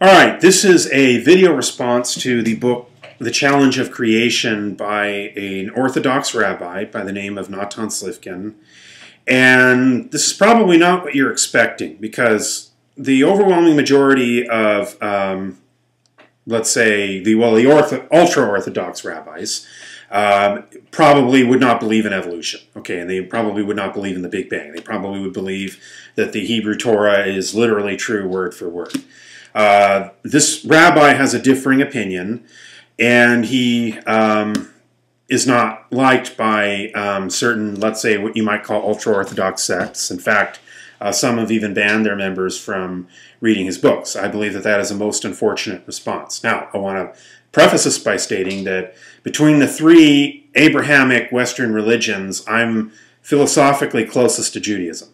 All right, this is a video response to the book The Challenge of Creation by an Orthodox rabbi by the name of Rabbi Slifkin. And this is probably not what you're expecting, because the overwhelming majority of, let's say, the ultra-Orthodox rabbis probably would not believe in evolution, okay, and they probably would not believe in the Big Bang. They probably would believe that the Hebrew Torah is literally true word for word. This rabbi has a differing opinion, and he is not liked by certain, let's say, what you might call ultra-Orthodox sects. In fact, some have even banned their members from reading his books. I believe that that is a most unfortunate response. Now, I want to preface this by stating that between the three Abrahamic Western religions, I'm philosophically closest to Judaism.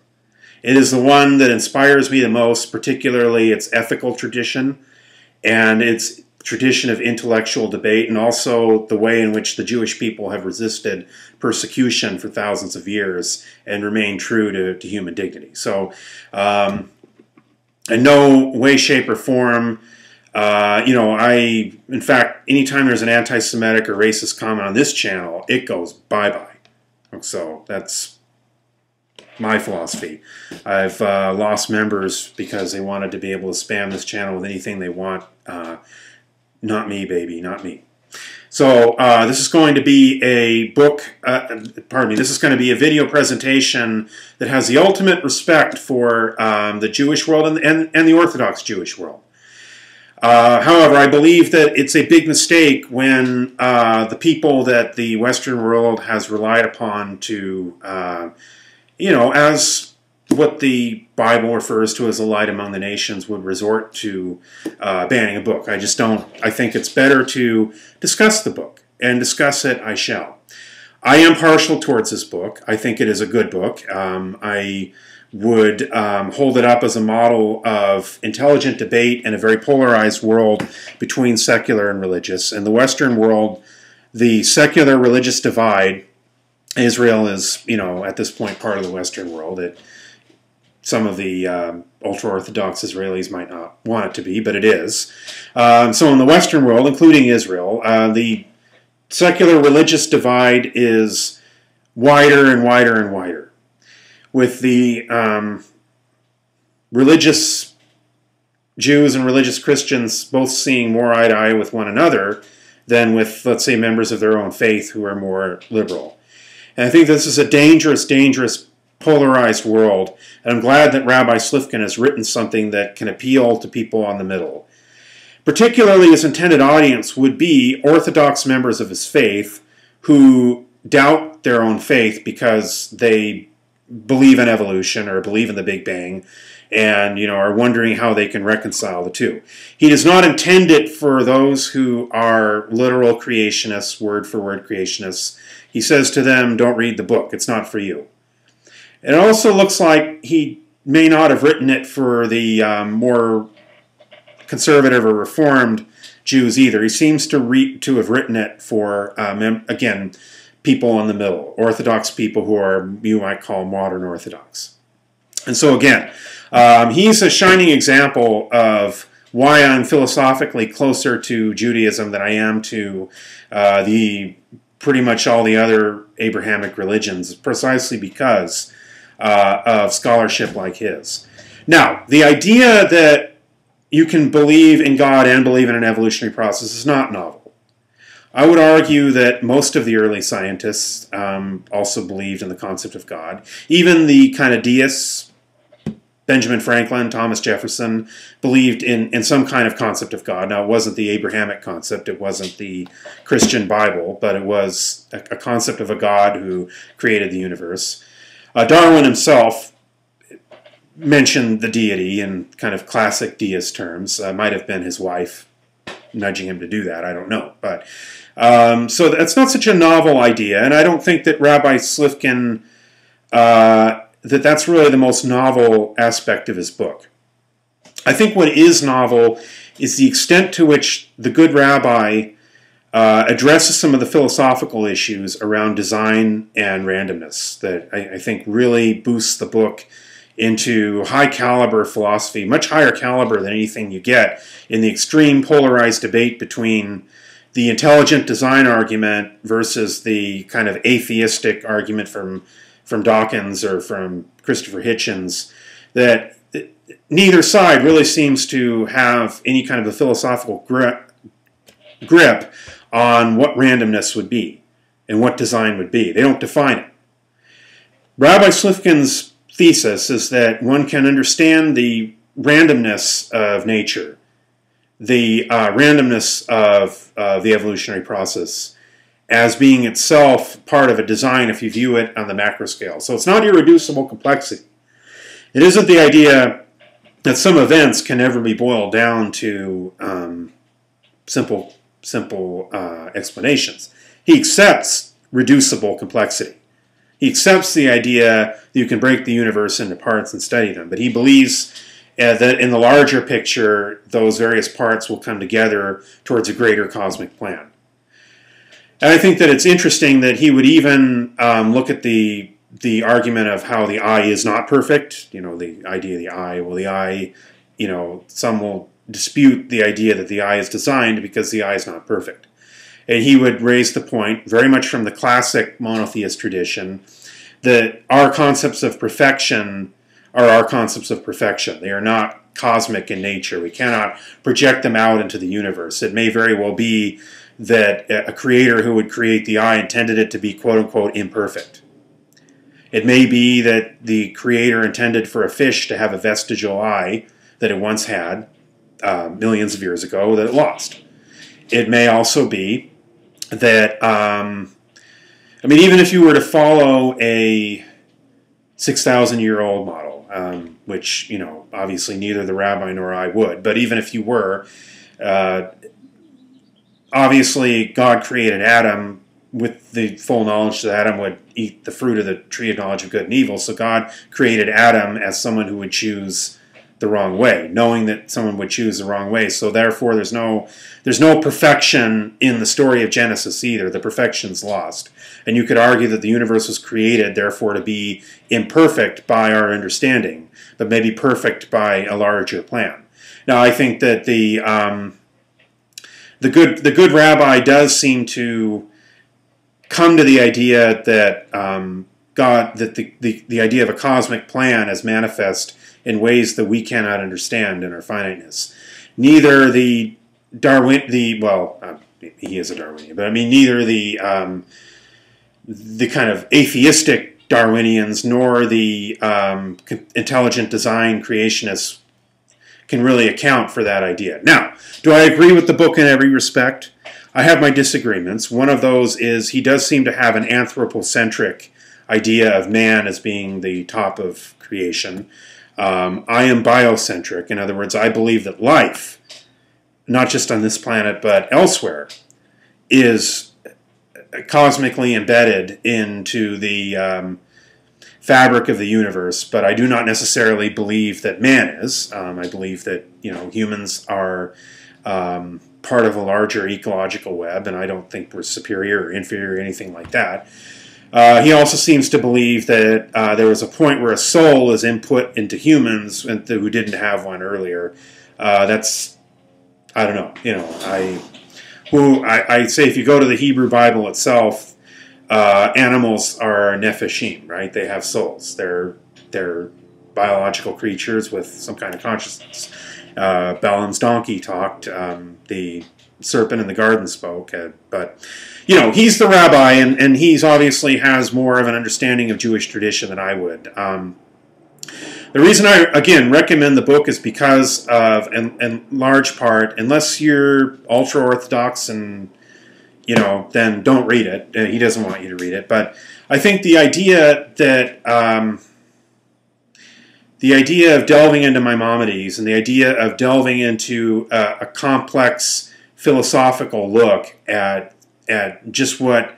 It is the one that inspires me the most, particularly its ethical tradition and its tradition of intellectual debate, and also the way in which the Jewish people have resisted persecution for thousands of years and remained true to human dignity. So, in no way, shape, or form, in fact, anytime there's an anti-Semitic or racist comment on this channel, it goes bye-bye. So that's my philosophy. I've lost members because they wanted to be able to spam this channel with anything they want. Not me, baby, not me. So this is going to be a book, this is going to be a video presentation that has the ultimate respect for the Jewish world and the Orthodox Jewish world. However, I believe that it's a big mistake when the people that the Western world has relied upon to as what the Bible refers to as a light among the nations, would resort to banning a book. I just don't. I think it's better to discuss the book, and discuss it I shall. I am partial towards this book. I think it is a good book. I would hold it up as a model of intelligent debate in a very polarized world between secular and religious. In the Western world, the secular-religious divide, Israel is, at this point part of the Western world. Some of the ultra-Orthodox Israelis might not want it to be, but it is. So in the Western world, including Israel, the secular-religious divide is wider and wider and wider, with the religious Jews and religious Christians both seeing more eye to eye with one another than with, let's say, members of their own faith who are more liberal. And I think this is a dangerous, dangerous, polarized world, and I'm glad that Rabbi Slifkin has written something that can appeal to people on the middle. Particularly, his intended audience would be Orthodox members of his faith who doubt their own faith because they believe in evolution or believe in the Big Bang, and are wondering how they can reconcile the two. He does not intend it for those who are literal creationists, word-for-word creationists. He says to them, don't read the book. It's not for you. It also looks like he may not have written it for the more conservative or reformed Jews either. He seems to have written it for, again, people in the middle, Orthodox people who are, you might call, modern Orthodox. And so again, he's a shining example of why I'm philosophically closer to Judaism than I am to pretty much all the other Abrahamic religions, precisely because of scholarship like his. Now, the idea that you can believe in God and believe in an evolutionary process is not novel. I would argue that most of the early scientists also believed in the concept of God. Even the kind of deists, Benjamin Franklin, Thomas Jefferson, believed in some kind of concept of God. Now, it wasn't the Abrahamic concept, it wasn't the Christian Bible, but it was a concept of a God who created the universe. Darwin himself mentioned the deity in kind of classic deist terms. Might have been his wife nudging him to do that, I don't know. But so that's not such a novel idea, and I don't think that Rabbi Slifkin that's really the most novel aspect of his book. I think what is novel is the extent to which the good rabbi addresses some of the philosophical issues around design and randomness that I think really boosts the book into high caliber philosophy, much higher caliber than anything you get in the extreme polarized debate between the intelligent design argument versus the kind of atheistic argument from Dawkins or from Christopher Hitchens, that neither side really seems to have any kind of a philosophical grip on what randomness would be and what design would be. They don't define it. Rabbi Slifkin's thesis is that one can understand the randomness of nature, the randomness of the evolutionary process, as being itself part of a design if you view it on the macro scale. So it's not irreducible complexity. It isn't the idea that some events can never be boiled down to simple explanations. He accepts reducible complexity. He accepts the idea that you can break the universe into parts and study them, but he believes that in the larger picture, those various parts will come together towards a greater cosmic plan. And I think that it's interesting that he would even look at the argument of how the eye is not perfect. You know, the idea of the eye. Well, the eye, you know, some will dispute the idea that the eye is designed because the eye is not perfect. And he would raise the point, very much from the classic monotheist tradition, that our concepts of perfection are our concepts of perfection. They are not cosmic in nature. We cannot project them out into the universe. It may very well be that a creator who would create the eye intended it to be quote-unquote imperfect. It may be that the creator intended for a fish to have a vestigial eye that it once had millions of years ago that it lost. It may also be that, I mean, even if you were to follow a 6,000-year-old model, which, you know, obviously neither the rabbi nor I would, but even if you were, obviously God created Adam with the full knowledge that Adam would eat the fruit of the tree of knowledge of good and evil, so God created Adam as someone who would choose the wrong way, knowing that someone would choose the wrong way. So therefore there's no perfection in the story of Genesis either. The perfection's lost. And you could argue that the universe was created therefore to be imperfect by our understanding, but maybe perfect by a larger plan. Now I think that the good rabbi does seem to come to the idea that the idea of a cosmic plan is manifest in ways that we cannot understand in our finiteness. Neither the he is a Darwinian, but I mean neither the kind of atheistic Darwinians nor the intelligent design creationists can really account for that idea. Now, do I agree with the book in every respect? I have my disagreements. One of those is he does seem to have an anthropocentric idea of man as being the top of creation. I am biocentric. In other words, I believe that life, not just on this planet but elsewhere, is cosmically embedded into the fabric of the universe, but I do not necessarily believe that man is. I believe that, you know, humans are part of a larger ecological web, and I don't think we're superior or inferior or anything like that. He also seems to believe that there was a point where a soul is input into humans who didn't have one earlier. That's, I don't know, you know, I say if you go to the Hebrew Bible itself, animals are nepheshim, right? They have souls. They're biological creatures with some kind of consciousness. Balaam's donkey talked. The serpent in the garden spoke. But, you know, he's the rabbi, and he's obviously has more of an understanding of Jewish tradition than I would. The reason I, again, recommend the book is because of, in large part, unless you're ultra-Orthodox and, you know, then don't read it. He doesn't want you to read it. But I think the idea that the idea of delving into Maimonides and the idea of delving into a complex philosophical look at just what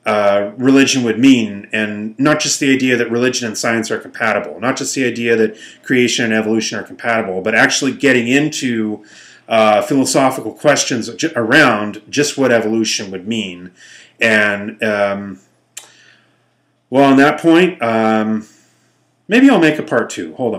religion would mean, and not just the idea that religion and science are compatible, not just the idea that creation and evolution are compatible, but actually getting into philosophical questions around just what evolution would mean. And, well, on that point, Maybe I'll make a part 2. Hold on.